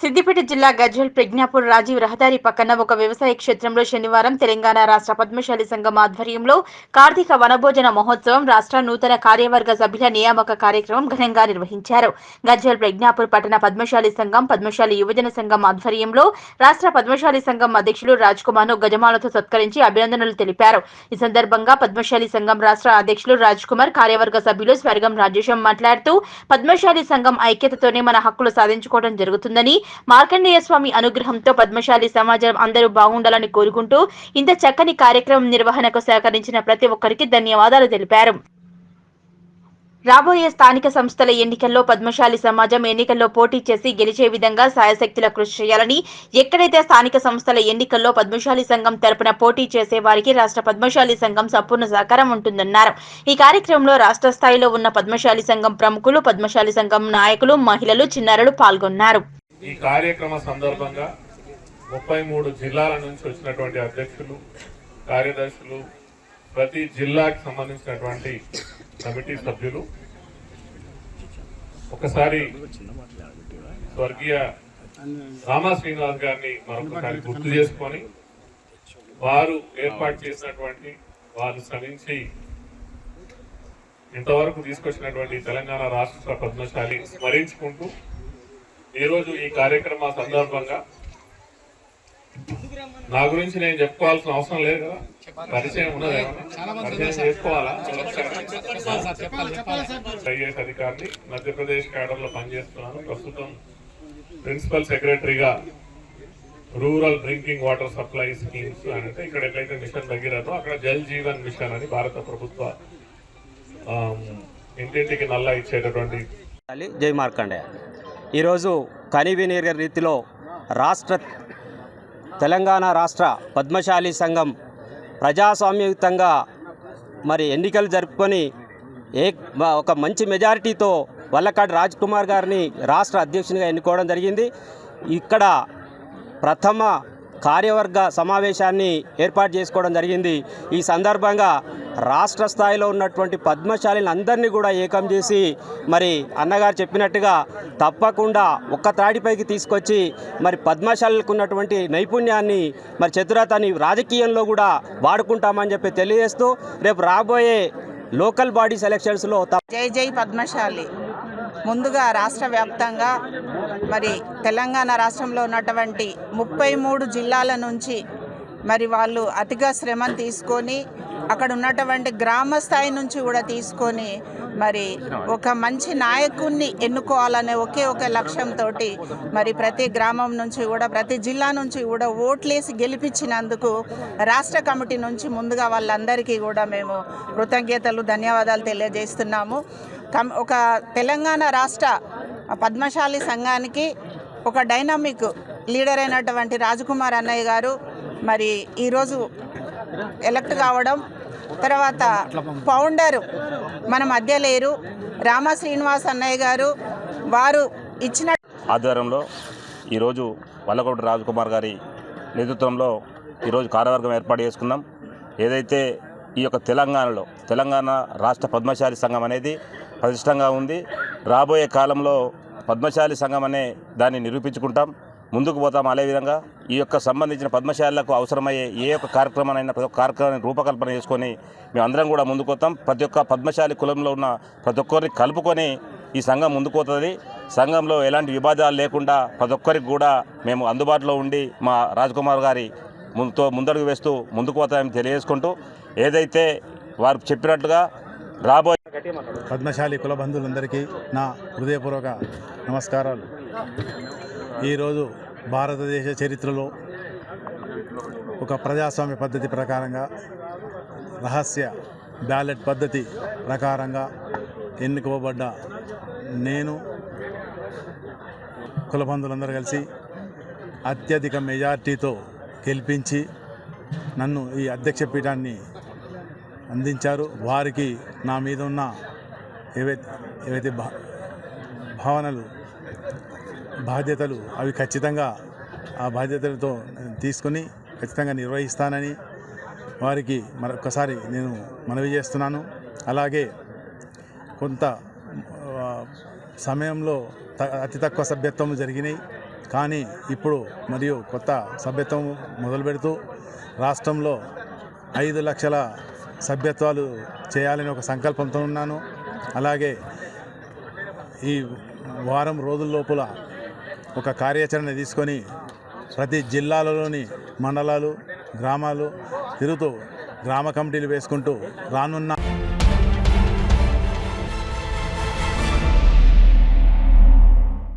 సిద్దిపేట జిల్లా గజ్వేల్ ప్రజ్ఞాపూర్ రాజీవ్ రహదారి పక్కన ఒక వ్యవసాయ క్షేత్రంలో శనివారం తెలంగాణ రాష్ట్ర పద్మశాలి సంఘం ఆధ్వర్యంలో కార్తీక వనభోజన మహోత్సవం రాష్ట్ర నూతన కార్యవర్గ సభ్యుల నియామక కార్యక్రమం ఘనంగా నిర్వహించారు. గజ్వేల్ ప్రజ్ఞాపూర్ పట్టణ పద్మశాలి సంఘం, పద్మశాలి యువజన సంఘం ఆధ్వర్యంలో రాష్ట్ర పద్మశాలి సంఘం అధ్యక్షులు రాజ్ కుమార్ ను గజమాలతో సత్కరించి అభినందనలు తెలిపారు. ఈ సందర్భంగా పద్మశాలి సంఘం రాష్ట్ర అధ్యక్షులు రాజ్ కుమార్, కార్యవర్గ సభ్యులు స్వర్గం రాజేశం మాట్లాడుతూ పద్మశాలి సంఘం ఐక్యతతోనే మన హక్కులు సాధించుకోవడం జరుగుతుందని, మార్కండేయ స్వామి అనుగ్రహంతో పద్మశాలి సమాజం అందరూ బాగుండాలని కోరుకుంటూ ఇంత చక్కని కార్యక్రమం నిర్వహణకు సహకరించిన ప్రతి ఒక్కరికి ధన్యవాదాలు తెలిపారు. రాబోయే స్థానిక సంస్థల ఎన్నికల్లో పద్మశాలి సమాజం ఎన్నికల్లో పోటీ చేసి గెలిచే విధంగా సాయశక్తుల కృషి చేయాలని, ఎక్కడైతే స్థానిక సంస్థల ఎన్నికల్లో పద్మశాలి సంఘం తరపున పోటీ చేసే వారికి రాష్ట్ర పద్మశాలి సంఘం సంపూర్ణ సహకారం ఉంటుందన్నారు. ఈ కార్యక్రమంలో రాష్ట్ర స్థాయిలో ఉన్న పద్మశాలి సంఘం ప్రముఖులు, పద్మశాలి సంఘం నాయకులు, మహిళలు, చిన్నారులు పాల్గొన్నారు. ఈ కార్యక్రమ సందర్భంగా 33 జిల్లాల నుంచి వచ్చినటువంటి అధ్యక్షులు, కార్యదర్శులు, ప్రతి జిల్లాకి సంబంధించినటువంటి కమిటీ సభ్యులు ఒకసారి స్వర్గీయ రామా శ్రీనివాస్ గారిని మరొకసారి గుర్తు చేసుకొని వారు ఏర్పాటు చేసినటువంటి, వారు శ్రమించి ఇంతవరకు తీసుకొచ్చినటువంటి తెలంగాణ రాష్ట్ర పద్మశాలి స్మరించుకుంటూ ఈరోజు ఈ కార్యక్రమ సందర్భంగా నా గురించి నేను చెప్పుకోవాల్సిన అవసరం లేదు కదా, పరిచయం ఉన్నది, పరిచయం చేసుకోవాలా? ఐఏఎస్ అధికారిని, మధ్యప్రదేశ్ క్యాడర్ లో పనిచేస్తున్నాను. ప్రస్తుతం ప్రిన్సిపల్ సెక్రటరీగా rural drinking water supply schemes అంటే ఇక్కడ ఎట్లయితే మిషన్ దగ్గరనో అక్కడ జల్ జీవన్ మిషన్ అని భారత ప్రభుత్వ ఇంటింటికి నల్లా ఇచ్చేటటువంటి. జై మార్కండేయ. ఈరోజు కనీవినీర్ రీతిలో తెలంగాణ రాష్ట్ర పద్మశాలి సంఘం ప్రజాస్వామ్యయుతంగా మరి ఎన్నికలు జరుపుకొని ఒక మంచి మెజారిటీతో వల్లకాటి రాజ్ కుమార్ గారిని రాష్ట్ర అధ్యక్షునిగా ఎన్నుకోవడం జరిగింది. ఇక్కడ ప్రథమ కార్యవర్గ సమావేశాన్ని ఏర్పాటు చేసుకోవడం జరిగింది. ఈ సందర్భంగా రాష్ట్ర స్థాయిలో ఉన్నటువంటి పద్మశాలిని అందరినీ కూడా ఏకం చేసి మరి అన్నగారు చెప్పినట్టుగా తప్పకుండా ఒక్క త్రాడిపైకి తీసుకొచ్చి మరి పద్మశాలకు ఉన్నటువంటి నైపుణ్యాన్ని, మరి చతురతని రాజకీయంలో కూడా వాడుకుంటామని చెప్పి తెలియజేస్తూ రేపు రాబోయే లోకల్ బాడీ సెలక్షన్స్లో జై జై పద్మశాలి. ముందుగా రాష్ట్ర వ్యాప్తంగా మరి తెలంగాణ రాష్ట్రంలో ఉన్నటువంటి 33 జిల్లాల నుంచి మరి వాళ్ళు అతిగా శ్రమను తీసుకొని అక్కడ ఉన్నటువంటి గ్రామ స్థాయి నుంచి కూడా తీసుకొని మరి ఒక మంచి నాయకుడిని ఎన్నుకోవాలనే ఒకే ఒక లక్ష్యంతో మరి ప్రతి గ్రామం నుంచి కూడా, ప్రతి జిల్లా నుంచి కూడా ఓట్లేసి గెలిపించినందుకు రాష్ట్ర కమిటీ నుంచి ముందుగా వాళ్ళందరికీ కూడా మేము కృతజ్ఞతలు, ధన్యవాదాలు తెలియజేస్తున్నాము. ఒక తెలంగాణ రాష్ట్ర పద్మశాలి సంఘానికి ఒక డైనామిక్ లీడర్ అయినటువంటి రాజకుమార్ అన్నయ్య గారు మరి ఈరోజు ఎలక్ట్ కావడం, తర్వాత ఫౌండర్ మన మధ్య లేరు రామా శ్రీనివాస్ అన్నయ్య గారు, వారు ఇచ్చిన ఆధ్వర్యంలో ఈరోజు వల్లకోటి రాజకుమార్ గారి నేతృత్వంలో ఈరోజు కార్యవర్గం ఏర్పాటు చేసుకున్నాం. ఏదైతే ఈ యొక్క తెలంగాణ రాష్ట్ర పద్మశాలి సంఘం అనేది ప్రతిష్టంగా ఉంది. రాబోయే కాలంలో పద్మశాలి సంఘం అనే దాన్ని నిరూపించుకుంటాం, ముందుకు పోతాం. అదేవిధంగా ఈ యొక్క సంబంధించిన పద్మశాలకు అవసరమయ్యే ఏ ఒక్క కార్యక్రమానైనా ప్రతి ఒక్క కార్యక్రమాన్ని రూపకల్పన చేసుకొని మేము అందరం కూడా ముందుకు పోతాం. ప్రతి ఒక్క పద్మశాలి కులంలో ఉన్న ప్రతి ఒక్కరిని కలుపుకొని ఈ సంఘం ముందుకు పోతుంది. సంఘంలో ఎలాంటి వివాదాలు లేకుండా ప్రతి ఒక్కరికి కూడా మేము అందుబాటులో ఉండి మా రాజకుమార్ గారి ముందడుగు వేస్తూ ముందుకు పోతామని తెలియజేసుకుంటూ, ఏదైతే వారు చెప్పినట్లుగా రాబోయే పద్మశాలి కుల బంధువులందరికీ నా హృదయపూర్వక నమస్కారాలు. ఈరోజు భారతదేశ చరిత్రలో ఒక ప్రజాస్వామ్య పద్ధతి ప్రకారంగా, రహస్య బ్యాలెట్ పద్ధతి ప్రకారంగా ఎన్నుకోబడ్డ నేను, కుల బంధువులందరూ కలిసి అత్యధిక మెజార్టీతో గెలిపించి నన్ను ఈ అధ్యక్ష పీఠాన్ని అందించారు. వారికి నా మీద ఉన్న ఏవైతే భావనలు, బాధ్యతలు అవి ఖచ్చితంగా ఆ బాధ్యతలతో తీసుకొని ఖచ్చితంగా నిర్వహిస్తానని వారికి మరొకసారి నేను మనవి చేస్తున్నాను. అలాగే కొంత సమయంలో అతి తక్కువ సభ్యత్వం జరిగినాయి. కానీ ఇప్పుడు మరియు కొత్త సభ్యత్వం మొదలు పెడుతూ రాష్ట్రంలో 5 లక్షల సభ్యత్వాలు చేయాలని ఒక సంకల్పంతో ఉన్నాను. అలాగే ఈ వారం రోజుల లోపల ఒక కార్యాచరణ తీసుకొని ప్రతి జిల్లాలలోని మండలాలు, గ్రామాలు తిరుగుతూ గ్రామ కమిటీలు వేసుకుంటూ రానున్న